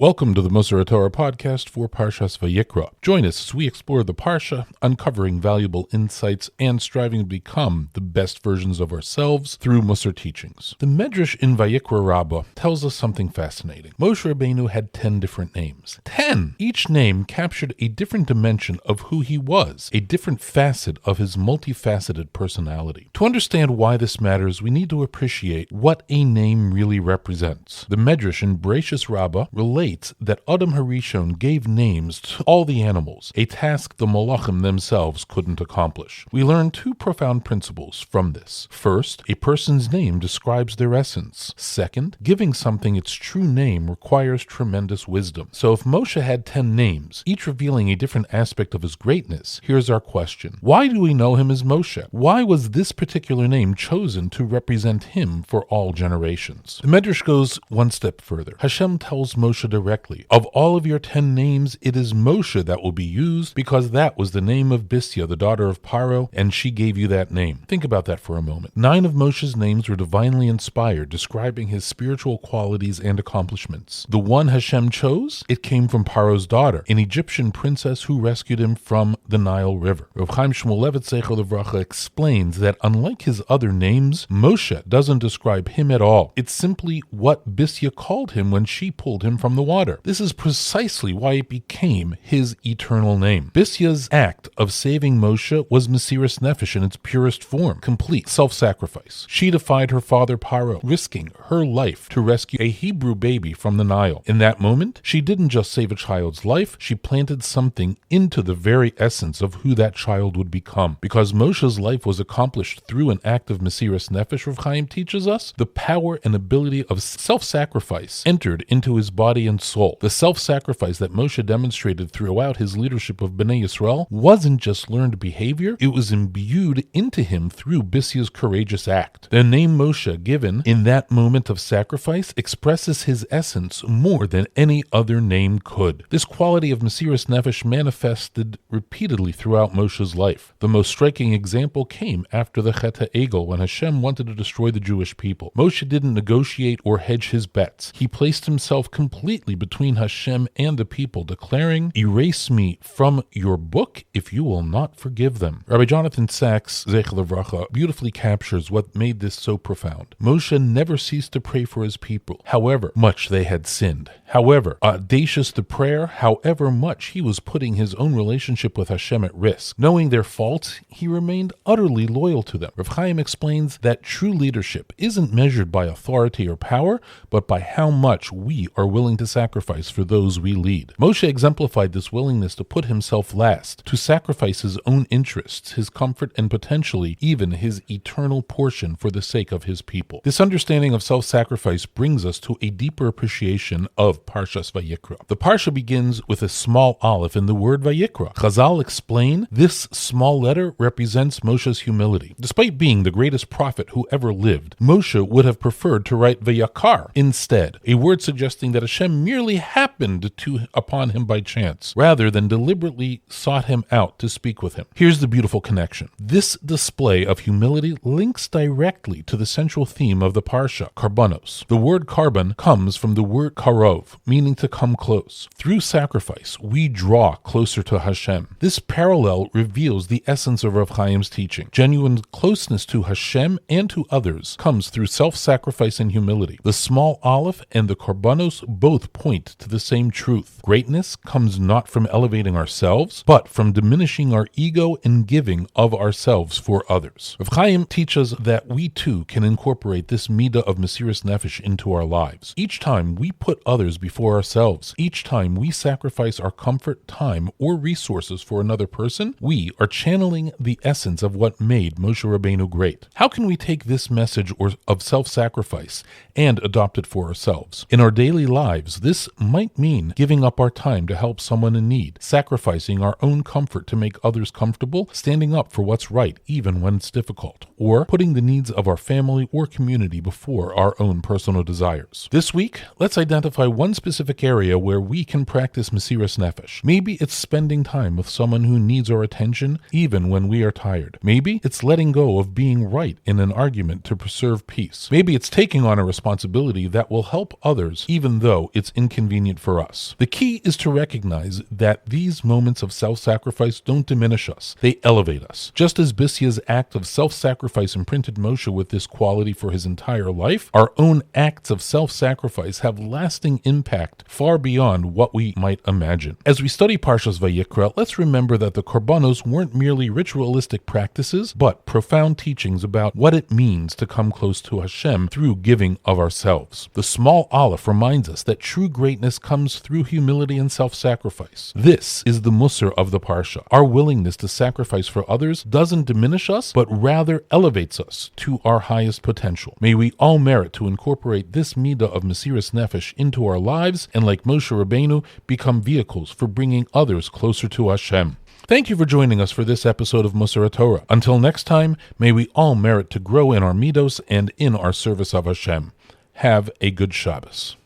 Welcome to the Moshe Torah podcast for Parshas Vayikra. Join us as we explore the Parsha, uncovering valuable insights and striving to become the best versions of ourselves through Musar teachings. The Medrash in Vayikra Rabbah tells us something fascinating. Moshe Rabbeinu had 10 different names. 10! Each name captured a different dimension of who he was, a different facet of his multifaceted personality. To understand why this matters, we need to appreciate what a name really represents. The Medrash in Bereshis Rabbah relates that Adam Harishon gave names to all the animals, a task the Malachim themselves couldn't accomplish. We learn two profound principles from this. First, a person's name describes their essence. Second, giving something its true name requires tremendous wisdom. So if Moshe had 10 names, each revealing a different aspect of his greatness, here's our question. Why do we know him as Moshe? Why was this particular name chosen to represent him for all generations? The Medrash goes one step further. Hashem tells Moshe directly, of all of your 10 names, it is Moshe that will be used because that was the name of Bisya, the daughter of Paro, and she gave you that name. Think about that for a moment. 9 of Moshe's names were divinely inspired, describing his spiritual qualities and accomplishments. The one Hashem chose, it came from Paro's daughter, an Egyptian princess who rescued him from the Nile River. Rav Chaim Shmuelevitz explains that unlike his other names, Moshe doesn't describe him at all. It's simply what Bisya called him when she pulled him from the water. This is precisely why it became his eternal name. Bisya's act of saving Moshe was Mesiras Nefesh in its purest form, complete self-sacrifice. She defied her father Paro, risking her life to rescue a Hebrew baby from the Nile. In that moment, she didn't just save a child's life, she planted something into the very essence of who that child would become. Because Moshe's life was accomplished through an act of Mesiras Nefesh, Rav Chaim teaches us, the power and ability of self-sacrifice entered into his body and soul. The self-sacrifice that Moshe demonstrated throughout his leadership of Bnei Yisrael wasn't just learned behavior, it was imbued into him through Bisya's courageous act. The name Moshe, given in that moment of sacrifice, expresses his essence more than any other name could. This quality of Mesiras Nefesh manifested repeatedly throughout Moshe's life. The most striking example came after the Chet HaEgel, when Hashem wanted to destroy the Jewish people. Moshe didn't negotiate or hedge his bets. He placed himself completely between Hashem and the people, declaring, "Erase me from your book if you will not forgive them." Rabbi Jonathan Sachs, Zecher Levracha, beautifully captures what made this so profound. Moshe never ceased to pray for his people, however much they had sinned. However audacious the prayer, however much he was putting his own relationship with Hashem at risk. Knowing their faults, he remained utterly loyal to them. Rav Chaim explains that true leadership isn't measured by authority or power, but by how much we are willing to sacrifice for those we lead. Moshe exemplified this willingness to put himself last, to sacrifice his own interests, his comfort, and potentially even his eternal portion for the sake of his people. This understanding of self-sacrifice brings us to a deeper appreciation of Parshas Vayikra. The Parsha begins with a small aleph in the word Vayikra. Chazal explain this small letter represents Moshe's humility. Despite being the greatest prophet who ever lived, Moshe would have preferred to write Vayakar instead, a word suggesting that Hashem merely happened upon him by chance, rather than deliberately sought him out to speak with him. Here's the beautiful connection. This display of humility links directly to the central theme of the Parsha, Karbanos. The word carbon comes from the word karov, meaning to come close. Through sacrifice, we draw closer to Hashem. This parallel reveals the essence of Rav Chaim's teaching. Genuine closeness to Hashem and to others comes through self-sacrifice and humility. The small aleph and the Karbanos both point to the same truth. Greatness comes not from elevating ourselves, but from diminishing our ego and giving of ourselves for others. Rav Chaim teaches that we too can incorporate this midah of Mesiras Nefesh into our lives. Each time we put others before ourselves, each time we sacrifice our comfort, time, or resources for another person, we are channeling the essence of what made Moshe Rabbeinu great. How can we take this message of self-sacrifice and adopt it for ourselves? In our daily lives, this might mean giving up our time to help someone in need, sacrificing our own comfort to make others comfortable, standing up for what's right even when it's difficult, or putting the needs of our family or community before our own personal desires. This week, let's identify one specific area where we can practice Mesiras Nefesh. Maybe it's spending time with someone who needs our attention even when we are tired. Maybe it's letting go of being right in an argument to preserve peace. Maybe it's taking on a responsibility that will help others even though it's it's inconvenient for us. The key is to recognize that these moments of self-sacrifice don't diminish us. They elevate us. Just as Bisya's act of self-sacrifice imprinted Moshe with this quality for his entire life, our own acts of self-sacrifice have lasting impact far beyond what we might imagine. As we study Parshas Vayikra, let's remember that the korbanos weren't merely ritualistic practices, but profound teachings about what it means to come close to Hashem through giving of ourselves. The small aleph reminds us that true greatness comes through humility and self-sacrifice. This is the musar of the Parsha. Our willingness to sacrifice for others doesn't diminish us, but rather elevates us to our highest potential. May we all merit to incorporate this midah of Mesiras Nefesh into our lives, and like Moshe Rabbeinu, become vehicles for bringing others closer to Hashem. Thank you for joining us for this episode of Musar Torah. Until next time, may we all merit to grow in our midos and in our service of Hashem. Have a good Shabbos.